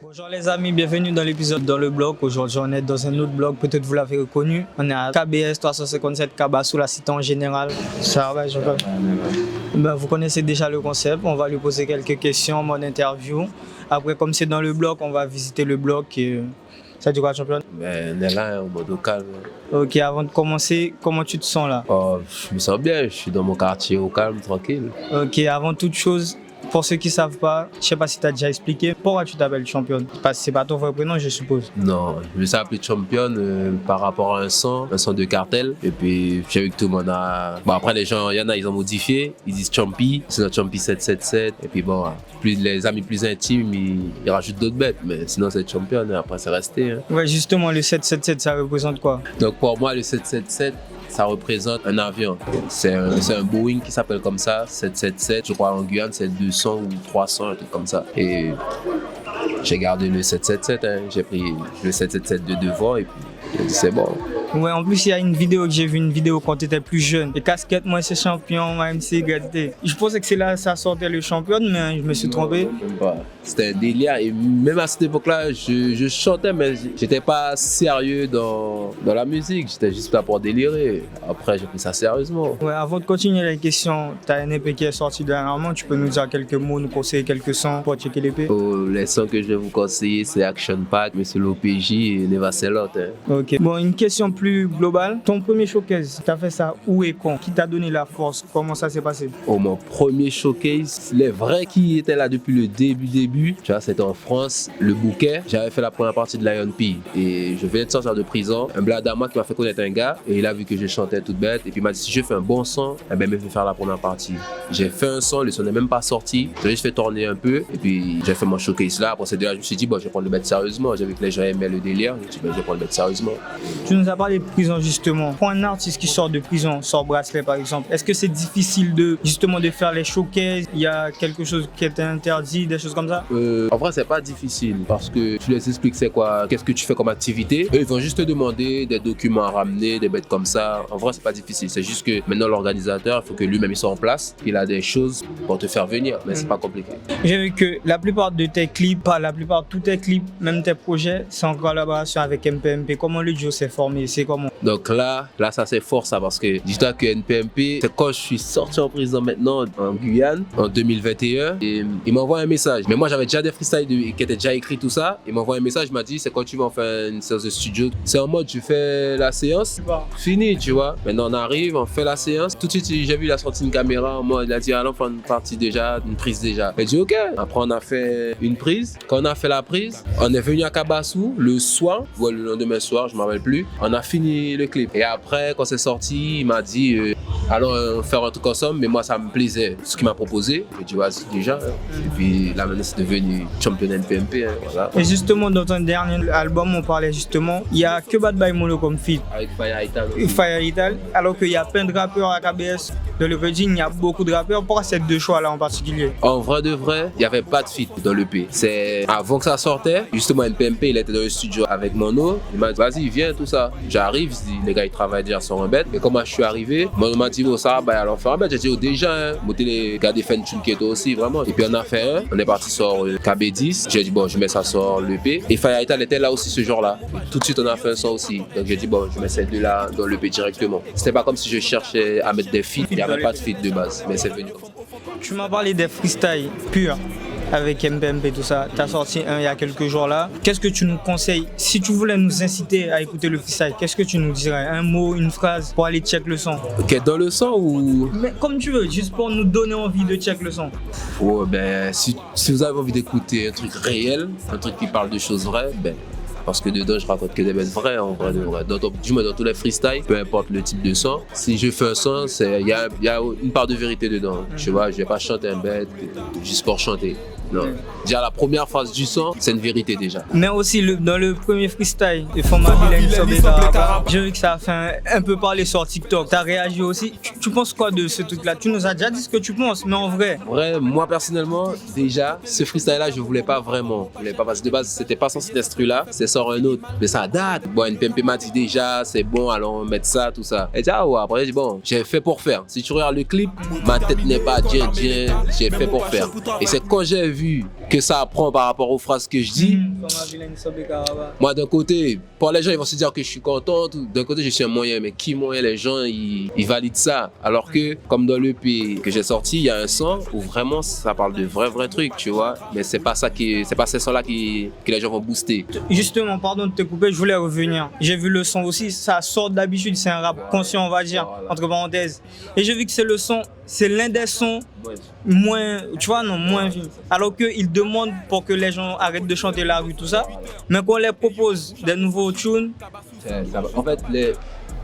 Bonjour les amis, bienvenue dans l'épisode dans le blog. Aujourd'hui on est dans un autre blog, peut-être vous l'avez reconnu. On est à KBS 357 Kabassou, la cité en général. Ça va, je vous connaissez déjà le concept, on va lui poser quelques questions, mon interview. Après, comme c'est dans le blog, on va visiter le blog. Ça dit quoi, champion? On est là, en mode calme. Ok, avant de commencer, comment tu te sens là? Je me sens bien, je suis dans mon quartier au calme, tranquille. Ok, avant toute chose, pour ceux qui ne savent pas, je ne sais pas si tu as déjà expliqué, pourquoi tu t'appelles championne? Parce que ce n'est pas ton vrai prénom, je suppose. Non, je me suis appelé championne par rapport à un son de cartel. Et puis, j'ai vu que tout le monde a... Bon, après, les gens, il y en a, ils ont modifié. Ils disent Champi, c'est notre Champi 777. Et puis, bon, les amis plus intimes, ils rajoutent d'autres bêtes. Mais sinon, c'est championne. Et après, c'est resté. Hein. Ouais, justement, le 777, ça représente quoi? Donc, pour moi, le 777, ça représente un avion. C'est un Boeing qui s'appelle comme ça, 777. Je crois en Guyane, c'est 200 ou 300, un truc comme ça. Et j'ai gardé le 777. Hein. J'ai pris le 777 de devant et puis j'ai dit c'est bon. Ouais, en plus, il y a une vidéo que j'ai vue, une vidéo quand tu étais plus jeune. Les casquettes, moi, c'est champion, moi, MC égalité. Je pensais que c'est là que ça sortait le champion, mais je me suis trompé. C'était un délire. Et même à cette époque-là, je chantais, mais j'étais pas sérieux dans la musique. J'étais juste là pour délirer. Après, j'ai pris ça sérieusement. Ouais, avant de continuer les questions, tu as un EP qui est sorti dernièrement. Tu peux nous dire quelques mots, nous conseiller quelques sons pour checker l'EP? Les sons que je vais vous conseiller, c'est Action Pack, Monsieur l'OPJ et Neva Selot. Hein. Ok. Bon, une question plus globale. Ton premier showcase, tu as fait ça où et quand? Qui t'a donné la force? Comment ça s'est passé? Mon premier showcase, les vrais qui étaient là depuis le début, tu vois, c'était en France, le Bouquet. J'avais fait la première partie de Lion P et je venais de sortir de prison. Un bladama qui m'a fait connaître un gars et il a vu que je chantais toute bête et puis il m'a dit si je fais un bon son, eh ben, il me fait faire la première partie. J'ai fait un son, le son n'est même pas sorti. J'ai juste fait tourner un peu et puis j'ai fait mon showcase là. Après c'est là, je me suis dit bon, je vais prendre le bête sérieusement. J'ai vu que les gens aimaient le délire. Je me suis dit ben, je vais prendre le bête sérieusement. Tu nous as parlé de prison justement. Pour un artiste qui sort de prison, sort bracelet par exemple, est-ce que c'est difficile de faire les showcases? Il y a quelque chose qui est interdit, des choses comme ça? En vrai, c'est pas difficile parce que tu les expliques c'est quoi, qu'est-ce que tu fais comme activité. Eux, ils vont juste te demander des documents à ramener, des bêtes comme ça. En vrai, c'est pas difficile. C'est juste que maintenant, l'organisateur, il faut que lui-même il soit en place. Il a des choses pour te faire venir, mais c'est pas compliqué. J'ai vu que la plupart de tes clips, pas la plupart, tous tes clips, même tes projets, c'est en collaboration avec NPMP. Comment le duo s'est formé? C'est comment? Donc là, ça c'est fort ça parce que dis-toi que NPMP, c'est quand je suis sorti en prison maintenant en Guyane en 2021 et il m'envoie un message. Mais moi j'avais déjà des freestyles qui étaient déjà écrits tout ça. Il m'envoie un message, il m'a dit c'est quand tu vas en faire une séance de studio. C'est en mode je fais la séance, fini tu vois. Maintenant on arrive, on fait la séance. Tout de suite j'ai vu il a sorti une caméra en mode il a dit allons faire une partie déjà, une prise déjà. J'ai dit ok. Après on a fait une prise. Quand on a fait la prise, on est venu à Kabassou le soir, ou le lendemain soir, je ne me rappelle plus. On a fini le clip. Et après, quand c'est sorti, il m'a dit allons faire un truc ensemble, mais moi ça me plaisait ce qu'il m'a proposé. J'ai dit vas-y déjà. Hein. Et puis là maintenant c'est devenu champion NPMP. Hein, voilà. Et justement dans ton dernier album, on parlait justement, il n'y a que Bad Boy Molo comme feat. Avec Fire Ital. Fire Ital, alors qu'il y a plein de rappeurs à KBS. Dans le Virgin, il y a beaucoup de rappeurs. Pourquoi ces deux choix-là en particulier? En vrai de vrai, il n'y avait pas de feat dans l'EP. C'est avant que ça sortait, justement NPMP, il était dans le studio avec Mono. Il m'a dit vas-y viens tout ça. J'arrive, les gars ils travaillent déjà sur un bête. Et comme moi je suis arrivé, Mono m'a dit oh ça bah alors faire un bête. J'ai dit oh déjà, monter les gars des fans Chunketo aussi vraiment. Et puis on a fait un, on est parti sur KB10. J'ai dit bon je mets ça sur l'EP. Et Fire Ital était là aussi ce jour-là. Tout de suite on a fait un son aussi. Donc j'ai dit bon je mets ces deux là dans l'EP directement. C'était pas comme si je cherchais à mettre des feats. Il n'y avait pas de feat de base, mais c'est venu. Tu m'as parlé des freestyles purs avec MPMP tout ça. Tu as sorti un il y a quelques jours là. Qu'est-ce que tu nous conseilles? Si tu voulais nous inciter à écouter le freestyle, qu'est-ce que tu nous dirais? Un mot, une phrase pour aller check le son? Ok, dans le son ou... Mais comme tu veux, juste pour nous donner envie de check le son. Oh, ben, si vous avez envie d'écouter un truc réel, un truc qui parle de choses vraies, ben... Parce que dedans, je raconte que des bêtes vraies, en vrai de vrai. Dans tous les freestyles, peu importe le type de son, si je fais un son, il y a une part de vérité dedans. Tu vois, je vais pas chanter un bête juste pour chanter. Non. Déjà, la première phase du son, c'est une vérité déjà. Mais aussi, dans le premier freestyle, de Format Vilaine j'ai vu que ça a fait un peu parler sur TikTok. Tu as réagi aussi. Tu penses quoi de ce truc-là? Tu nous as déjà dit ce que tu penses, mais en vrai. Ouais, moi personnellement, déjà, ce freestyle-là, je voulais pas vraiment. Je voulais pas parce que de base, c'était pas sur cet instru-là, c'est sur un autre. Mais ça date. Bon, NPMP m'a dit déjà, c'est bon, allons mettre ça, tout ça. Et ah ouais, après, j'ai dit bon, j'ai fait pour faire. Si tu regardes le clip, ma tête n'est pas bien, j'ai fait pour faire. Et c'est quand j'ai vu que ça apprend par rapport aux phrases que je dis, Moi, d'un côté, pour les gens, ils vont se dire que je suis content. D'un côté, je suis un moyen. Mais qui moyen, les gens, ils valident ça. Alors que, comme dans l'EP que j'ai sorti, il y a un son où vraiment ça parle de vrais trucs, tu vois. Mais c'est pas ces sons-là que les gens vont booster. Justement, pardon de te couper, je voulais revenir. J'ai vu le son aussi, ça sort d'habitude, c'est un rap conscient, on va dire, voilà. Entre parenthèses. Et j'ai vu que c'est l'un des sons moins, tu vois, non, moins vite. Alors qu'ils demandent pour que les gens arrêtent de chanter la rue, tout ça. Mais qu'on les propose des nouveaux tunes. En fait,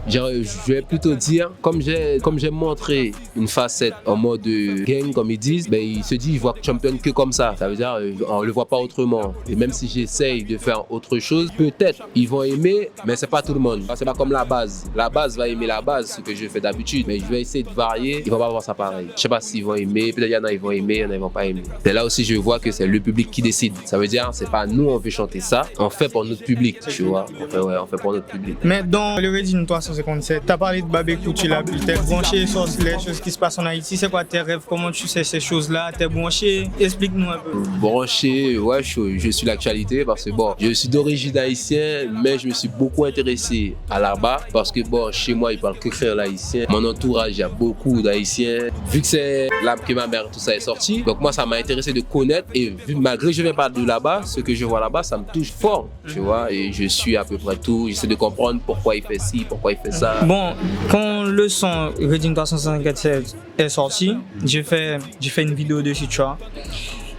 je vais plutôt dire, comme j'ai montré une facette en mode gang, comme ils disent, ben ils se disent, ils voient Champion que comme ça. Ça veut dire, on le voit pas autrement. Et même si j'essaye de faire autre chose, peut-être ils vont aimer, mais c'est pas tout le monde. C'est pas comme la base. La base va aimer la base, ce que je fais d'habitude. Mais je vais essayer de varier, ils vont pas voir ça pareil. Je sais pas s'ils vont aimer, peut-être il y en a ils vont aimer, il y en a ils vont pas aimer. C'est là aussi je vois que c'est le public qui décide. Ça veut dire, c'est pas nous on veut chanter ça, on fait pour notre public, tu vois. On fait pour notre public. Mais dans le Reddit 357, t'as parlé de Babékou, tu l'as vu, t'es branché sur les choses qui se passent en Haïti, c'est quoi tes rêves, comment tu sais ces choses-là, t'es branché, explique-nous un peu. Branché, ouais, je suis l'actualité parce que bon, je suis d'origine haïtienne, mais je me suis beaucoup intéressé à là-bas parce que bon, chez moi, ils parlent que créole haïtien. Mon entourage, il y a beaucoup d'haïtiens. Vu que c'est là que ma mère, tout ça est sorti, donc moi, ça m'a intéressé de connaître et vu, malgré que je viens pas de là-bas, ce que je vois là-bas, ça me touche fort, tu vois, et je suis à peu près tout, j'essaie de comprendre pourquoi il fait ci, pourquoi il fait ça. Bon, quand le son Reddit 357 est sorti, j'ai fait une vidéo dessus, tu vois.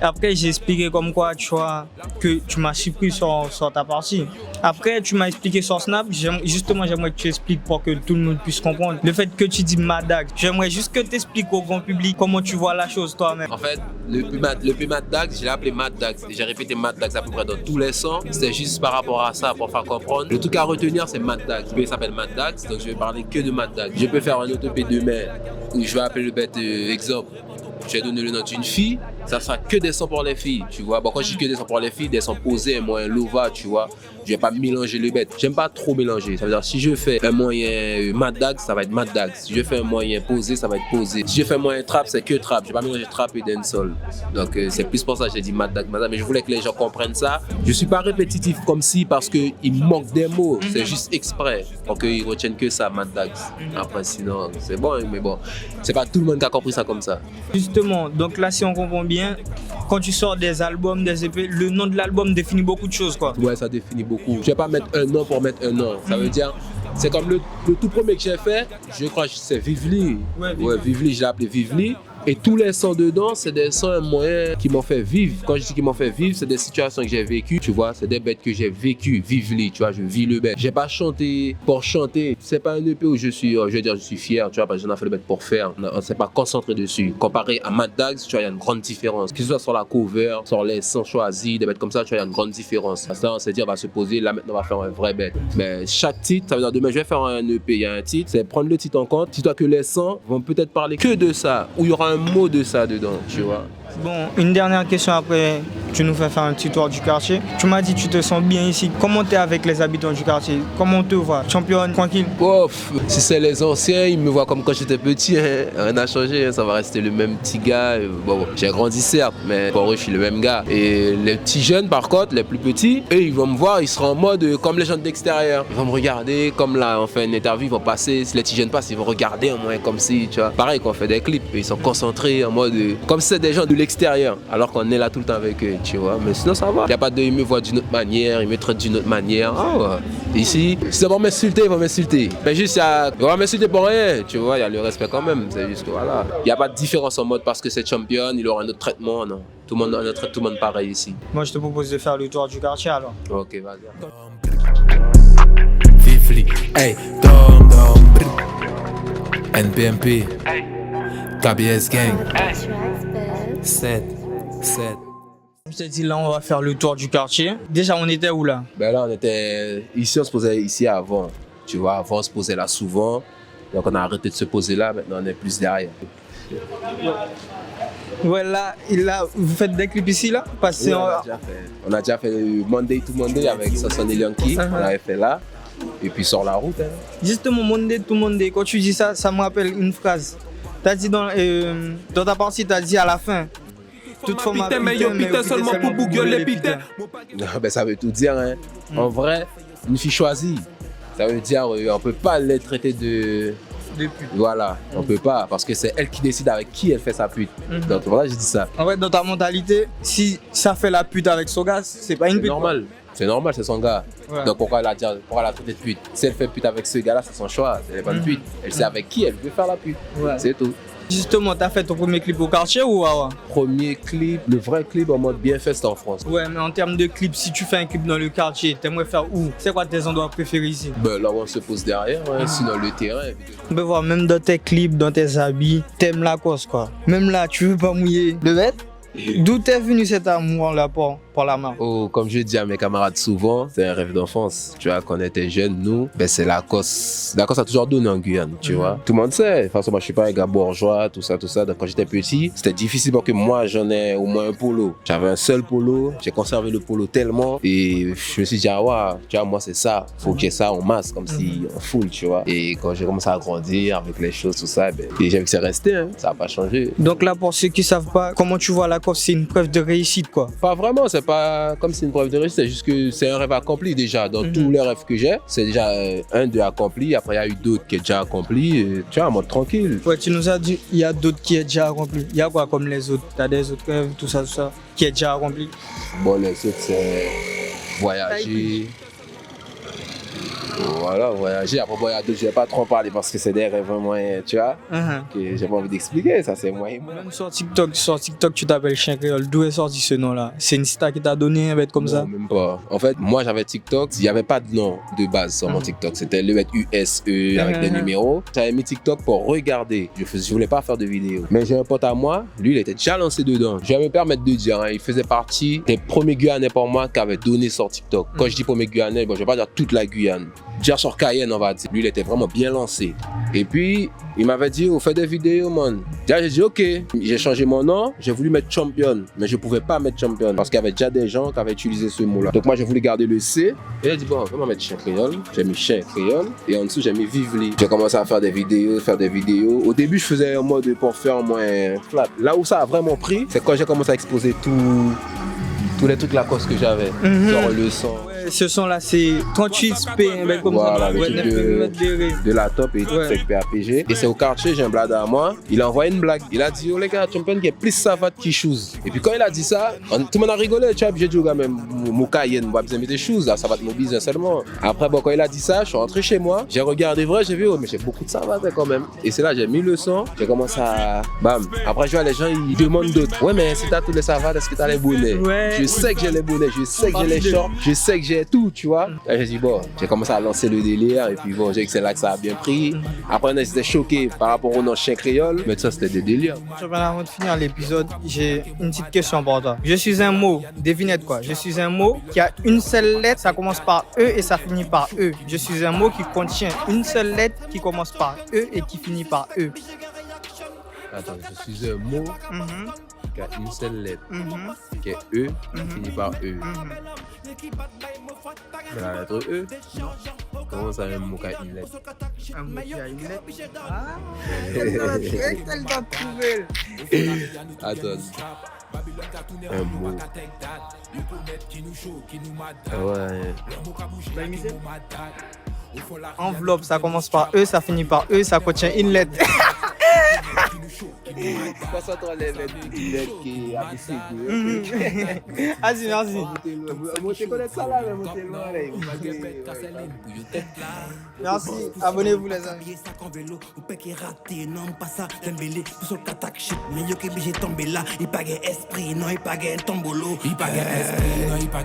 Après, j'ai expliqué comme quoi, tu vois, que tu m'as surpris sur ta partie. Après, tu m'as expliqué sur Snap. Justement, j'aimerais que tu expliques pour que tout le monde puisse comprendre. Le fait que tu dis Mad Dax, j'aimerais juste que tu expliques au grand public comment tu vois la chose toi-même. En fait, le plus Mad Dax, je l'ai appelé Mad Dax. J'ai répété Mad Dax à peu près dans tous les sons. C'était juste par rapport à ça, pour faire comprendre. Le truc à retenir, c'est Mad Dax. Il s'appelle Mad Dax, donc je vais parler que de Mad Dax. Je peux faire un autre EP demain où je vais appeler le bête exemple. Je vais donner le nom d'une fille, ça sera que des sons pour les filles, tu vois. Bon, quand je dis que des sons pour les filles, des sons posés, moi un lova, tu vois. Je vais pas mélanger les bêtes. J'aime pas trop mélanger. Ça veut dire si je fais un moyen Mad Dax, ça va être Mad Dax. Si je fais un moyen posé, ça va être posé. Si je fais un moyen trap, c'est que trap. Je vais pas mélanger trap et dancehall. Donc c'est plus pour ça que j'ai dit Mad Dax, mais je voulais que les gens comprennent ça. Je suis pas répétitif comme si parce que il manque des mots. C'est juste exprès pour qu'ils retiennent que ça, Mad Dax. Après sinon, c'est bon, mais bon, c'est pas tout le monde qui a compris ça comme ça. Justement, donc là si on comprend bien, quand tu sors des albums, des EP, le nom de l'album définit beaucoup de choses, quoi. Ouais, ça définit beaucoup. Je vais pas mettre un nom pour mettre un nom. Ça veut dire, c'est comme le tout premier que j'ai fait, je crois que c'est Vivli. Ouais, Vivli, je l'ai appelé Vivli. Et tous les sons dedans, c'est des sons moyens qui m'ont fait vivre. Quand je dis qu'ils m'ont fait vivre, c'est des situations que j'ai vécues, tu vois. C'est des bêtes que j'ai vécues, vivli, tu vois. Je vis le bête. J'ai pas chanté pour chanter. C'est pas un EP où je veux dire, je suis fier, tu vois, parce que j'en ai fait le bête pour faire. On s'est pas concentré dessus. Comparé à Mad Dax, tu vois, il y a une grande différence. Que ce soit sur la cover, sur les sons choisis, des bêtes comme ça, tu vois, il y a une grande différence. Parce que là, on s'est dit, on va se poser, là maintenant, on va faire un vrai bête. Mais chaque titre, ça veut dire demain, je vais faire un EP, il y a un titre, c'est prendre le titre en compte. Dis-toi que les sons vont peut-être parler que de ça, où il y aura un mot de ça dedans, tu vois. Bon, une dernière question après, tu nous fais faire un petit tour du quartier. Tu m'as dit que tu te sens bien ici. Comment tu es avec les habitants du quartier? Comment on te voit? Champion, tranquille? Ouf, si c'est les anciens, ils me voient comme quand j'étais petit, hein. Rien n'a changé, hein. Ça va rester le même petit gars. Bon, j'ai grandi certes, mais pour eux, je suis le même gars. Et les petits jeunes, par contre, les plus petits, eux, ils vont me voir, ils seront en mode comme les gens de l'extérieur. Ils vont me regarder, comme là, on fait une interview, ils vont passer. Si les petits jeunes passent, ils vont regarder au moins comme si, tu vois. Pareil, quand on fait des clips, ils sont concentrés en mode comme si c'est des gens de l'extérieur, alors qu'on est là tout le temps avec eux, tu vois. Mais sinon, ça va. Il n'y a pas de, ils me voient d'une autre manière, ils me traitent d'une autre manière. Ah ouais. Ici, si ça va m'insulter, ils vont m'insulter. Mais juste, ils vont m'insulter pour rien, tu vois. Il y a le respect quand même. C'est juste que voilà. Il n'y a pas de différence en mode parce que c'est champion, il aura un autre traitement, non. Tout le monde, on traite tout le monde pareil ici. Moi, je te propose de faire le tour du quartier alors. Ok, vas-y. Vivli, hey, dom dom, NPMP, KBS Gang, 7. Je t'ai dit là, on va faire le tour du quartier. Déjà, on était où là? Ben là, on était ici, on se posait ici avant. Tu vois, avant, on se posait là souvent. Donc, on a arrêté de se poser là. Maintenant, on est plus derrière. Ouais, là, vous faites des clips ici là? Parce oui, on a déjà fait Monday to Monday avec Sasson et Yankee. On avait fait là. Et puis sur la route. Hein. Justement, Monday to Monday, quand tu dis ça, ça me rappelle une phrase. Tu as dit dans ta partie, tu as dit à la fin. Toute forme à putain, mais yo putain seulement pour bouguer les putains. Non, ben, ça veut tout dire. Hein. En vrai, une fille choisie, ça veut dire on peut pas les traiter de Des putes. Voilà, on peut pas parce que c'est elle qui décide avec qui elle fait sa pute. Donc voilà, j'ai dit ça. En fait, dans ta mentalité, si ça fait la pute avec son gars, c'est pas une C'est pute. normal. C'est normal, c'est son gars. Ouais. Donc pourquoi elle a traité de pute? Si elle fait pute avec ce gars-là, c'est son choix. Elle n'est pas une pute. Elle sait avec qui elle veut faire la pute. Ouais. C'est tout. Justement, t'as fait ton premier clip au quartier ou à Premier clip, le vrai clip en mode bien fait, c'était en France. Ouais, mais en termes de clip, si tu fais un clip dans le quartier, t'aimerais faire où? C'est quoi tes endroits préférés ici? Ben, là, on se pose derrière, hein, sinon le terrain. On peut voir, même dans tes clips, dans tes habits, t'aimes la cause quoi. Même là, tu veux pas mouiller le bête? D'où t'es venu cet amour-là pour la marque? Oh, comme je dis à mes camarades souvent, c'est un rêve d'enfance. Tu vois, quand on était jeunes, nous, ben c'est la cause. La cause a toujours donné en Guyane, tu vois. Tout le monde sait. De toute façon, moi, je suis pas un gars bourgeois, tout ça. Donc, quand j'étais petit, c'était difficile pour que moi, j'en ai au moins un polo. J'avais un seul polo. J'ai conservé le polo tellement. Et je me suis dit, ah ouais, tu vois, moi, c'est ça. Faut qu'il y ait ça en masse, comme si en full, tu vois. Et quand j'ai commencé à grandir avec les choses, tout ça, ben, et j'ai vu que c'est resté, hein. Ça n'a pas changé. Donc là, pour ceux qui savent pas, comment tu vois la cause, c'est une preuve de réussite quoi. Pas vraiment, c'est pas comme si c'est une preuve de réussite, c'est juste que c'est un rêve accompli déjà. Dans tous les rêves que j'ai, c'est déjà un de accompli. Après, il y a eu d'autres qui est déjà accompli. Et, tu vois, en mode tranquille. Ouais, tu nous as dit, il y a d'autres qui est déjà accompli. Il y a quoi comme les autres? T'as des autres rêves, tout ça, qui est déjà accompli? Bon, les autres, c'est voyager. Voilà, voyager. Après, bon, il y a d'autres, je vais pas trop en parler parce que c'est des rêves moyens, tu vois, que j'ai pas envie d'expliquer. Ça, c'est moyen. Même sur TikTok, tu t'appelles Chien Créole. D'où est sorti ce nom-là? C'est une star qui t'a donné un bête comme ça? Non, même pas. En fait, moi, j'avais TikTok. Il n'y avait pas de nom de base sur mon TikTok. C'était le USE avec des numéros. J'avais mis TikTok pour regarder. Je voulais pas faire de vidéos. Mais j'ai un pote à moi, lui, il était déjà lancé dedans. Je vais me permettre de dire, hein, il faisait partie des premiers Guyanais pour moi qui avaient donné sur TikTok. Quand je dis premiers Guyanais, bon, je vais pas dire toute la Guyane. Déjà sur Cayenne, on va dire. Lui, il était vraiment bien lancé. Et puis, il m'avait dit, on fait des vidéos, man. Déjà, j'ai dit, ok. J'ai changé mon nom. J'ai voulu mettre champion. Mais je pouvais pas mettre champion parce qu'il y avait déjà des gens qui avaient utilisé ce mot-là. Donc, moi, j'ai voulu garder le C. Et il a dit, bon, comment mettre Chien Créole? J'ai mis Chien Créole. Et en dessous, j'ai mis Vively. J'ai commencé à faire des vidéos, Au début, je faisais en mode pour faire moins flat. Là où ça a vraiment pris, c'est quand j'ai commencé à exposer tous les trucs Lacoste que j'avais. Genre le son. Ce son-là, c'est 38p, un mec comme Voilà, ça. le Ouais, truc 9 de la top et tout, Ouais. avec PAPG. Et c'est au quartier, j'ai un blad à moi. Il a envoyé une blague. Il a dit, oh les gars, champion qui est plus savate qui shoes. Et puis quand il a dit ça, tout le monde a rigolé. Tu vois, puis j'ai dit au gars, même, mon Cayenne, moi, besoin de mettre des shoes, là, ça va être mon business seulement. Après, bon, quand il a dit ça, je suis rentré chez moi. J'ai regardé vrai, j'ai vu, oh, mais j'ai beaucoup de savate quand même. Et c'est là, j'ai mis le son. J'ai commencé à. Bam. Après, je vois les gens, ils demandent d'autres. Ouais, mais si t'as tous les savates, est-ce que t'as les bonnets? Ouais. Je sais que j'ai les bonnets, je sais que j'ai les shorts, je sais que j'ai tout, tu vois. Là, j'ai dit, bon, j'ai commencé à lancer le délire et puis bon, j'ai vu que c'est là que ça a bien pris. Après, on était choqués par rapport au nom Chien Créole, mais ça, c'était des délires. Avant de finir l'épisode, j'ai une petite question pour toi. Je suis un mot, devinette quoi. Je suis un mot qui a une seule lettre, ça commence par E et ça finit par E. Je suis un mot qui contient une seule lettre qui commence par E et qui finit par E. Attends, je suis un mot qui a une seule lettre, qui est E, qui finit par E. Mais la lettre E, comment ça, un mot qui a une lettre? Un mot qui a une lettre. Ah, elle t'a trouvé. Attends. Un mot. Ah ouais. Enveloppe, ça commence par E, ça finit par E, ça contient une lettre. Concentre les lettres qui est ABC. Vas-y, merci. Merci, abonnez-vous les amis. Mais yo que obligé tomber là, il pas gain esprit, non il pas gain tombolo, il pas gain esprit, non il pas